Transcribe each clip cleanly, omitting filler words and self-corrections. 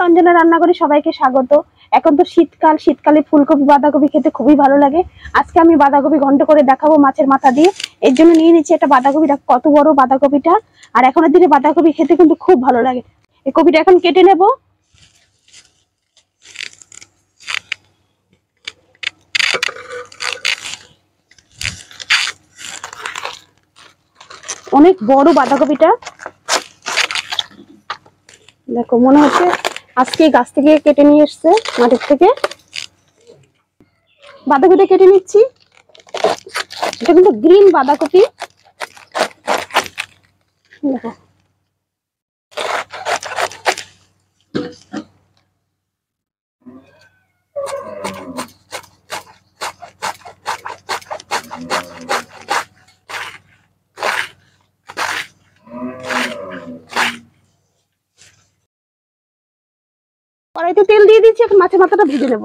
রঞ্জনা রান্নাঘরে সবাইকে স্বাগত। এখন তো শীতকাল, শীতকালে ফুলকপি বাঁধাকপি খেতে খুবই ভালো লাগে। আজকে আমি বাঁধাকপি ঘন্ট করে দেখাবো মাছের মাথা দিয়ে। এর জন্য নিয়ে নিচ্ছি একটা বাঁধাকপি। কত বড় বাঁধাকপিটা! আর এখনের দিনে বাঁধাকপি খেতে কিন্তু খুব ভালো লাগে। এই কপিটা এখন কেটে নেব। অনেক বড় বাঁধাকপিটা, দেখো মনে হচ্ছে আজকে গাছ থেকে কেটে নিয়ে এসছে, মাঠের থেকে। বাঁধাকপিটা কেটে নিচ্ছি। এটা কিন্তু গ্রিন বাঁধাকপি, দেখো। কড়াইতে তেল দিয়ে দিচ্ছি, এখন মাছের মাথাটা ভেজে নেব।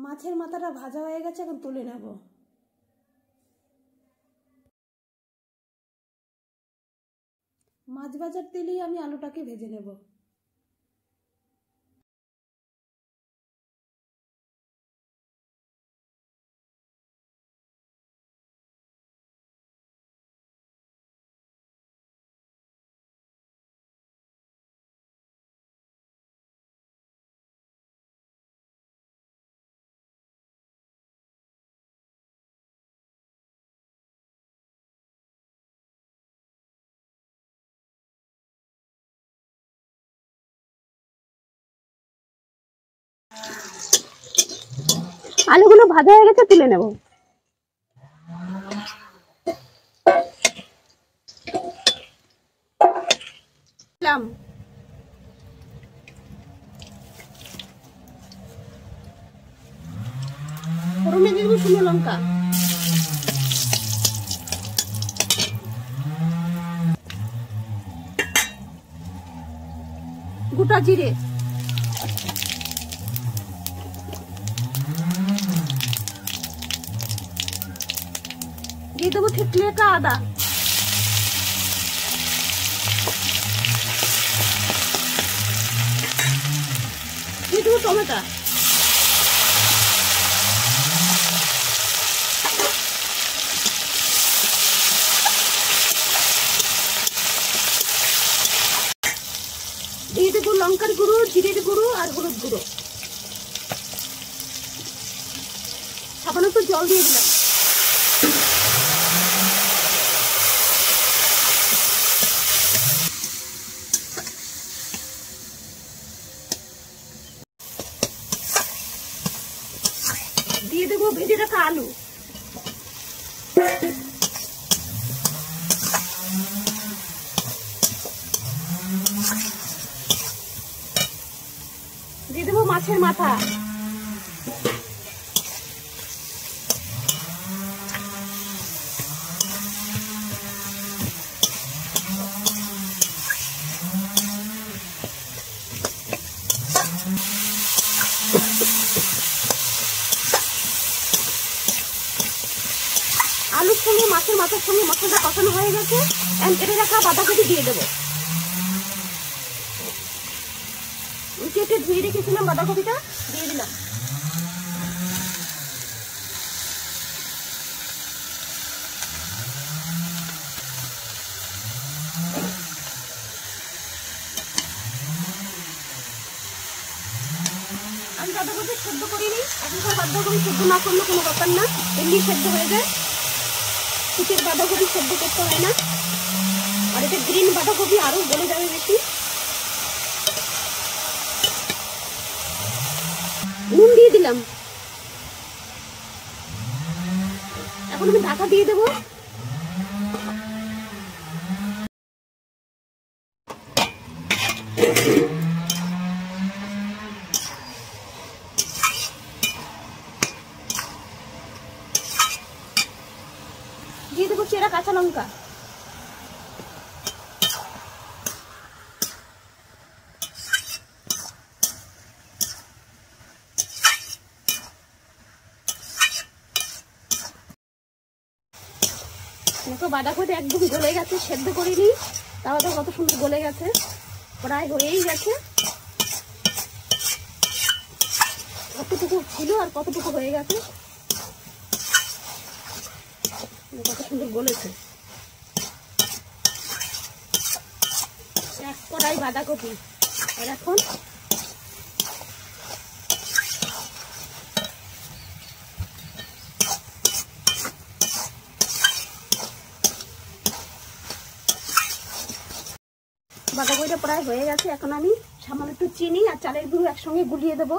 মাছের মাথাটা ভাজা হয়ে গেছে, এখন তুলে নেব। মাছ ভাজার তেলেই আমি আলুটাকে ভেজে নেব। আলুগুলো ভাজা হয়ে গেছে, তুলে নেব। ফোড়নে দিয়ে দেবো শুকনো লঙ্কা, গোটা জিরে, দিয়ে দেবো থেতলে রাখা আদা, দিয়ে দেবো টমেটো, দিয়ে দেবো লঙ্কার গুঁড়ো, জিরের গুঁড়ো আর হলুদ গুঁড়ো। সামান্য একটু জল দিয়ে দিলাম। দিয়ে দেবো ভেজে রাখা আলু, দিয়ে দেবো মাছের মাথা, আলুর সঙ্গে মাছের মাথার সঙ্গে মশলাটা কষানো হয়ে গেছে। এখন কেটে রাখা বাঁধাকপি দিয়ে দেবো। কেটে ধুয়ে রেখেছিলাম বাঁধাকপিটা, দিয়ে দিলাম। আমি বাঁধাকপি সেদ্ধ করিনি, এখনকার বাঁধাকপি সেদ্ধ না করলে কোনো ব্যাপার না, এমনি সেদ্ধ হয়ে যায়। শীতের বাঁধাকপি সেদ্ধ করতে হয় না, আর এটা গ্রিন বাঁধাকপি, আরো গলে যাবে বেশি। নুন দিয়ে দিলাম। এখন আমি ঢাকা দিয়ে দেবো। দিয়ে দেবো চেরা কাঁচা লঙ্কা, দেখো বাঁধাকপি একদম গলে গেছে, সেদ্ধ করিনি, তাও তো কত সুন্দর গলে গেছে, প্রায় হয়েই গেছে। কতটুকু ছিল আর কতটুকু হয়ে গেছে, কত সুন্দর গলেছে। এক কড়াই বাঁধাকপি, আর এখন বাঁধাকপিটা প্রায় হয়ে গেছে। এখন আমি সামান্য একটু চিনি আর চালের গুঁড়ো একসঙ্গে গুলিয়ে দেবো।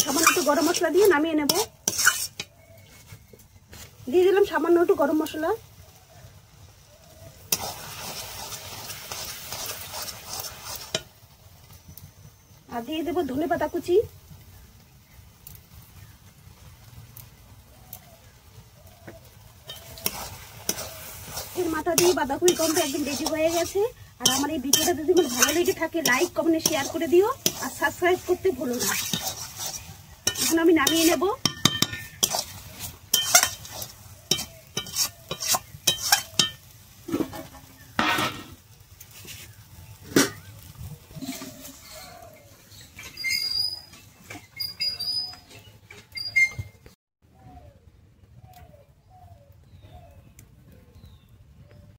সামান্য একটু গরম মশলা দিয়ে নামিয়ে নেব। দিয়ে দিলাম সামান্য একটু গরম মশলা, আর দিয়ে দেবো ধনেপাতা কুচি। এর মাথা দিয়ে বাঁধাকপি কমটা একদম রেডি হয়ে গেছে। আর আমার এই ভিডিওটা যদি ভালো লেগে থাকে লাইক কমেন্ট শেয়ার করে দিও, আর সাবস্ক্রাইব করতে ভুলো না। এখন আমি নামিয়ে নেব।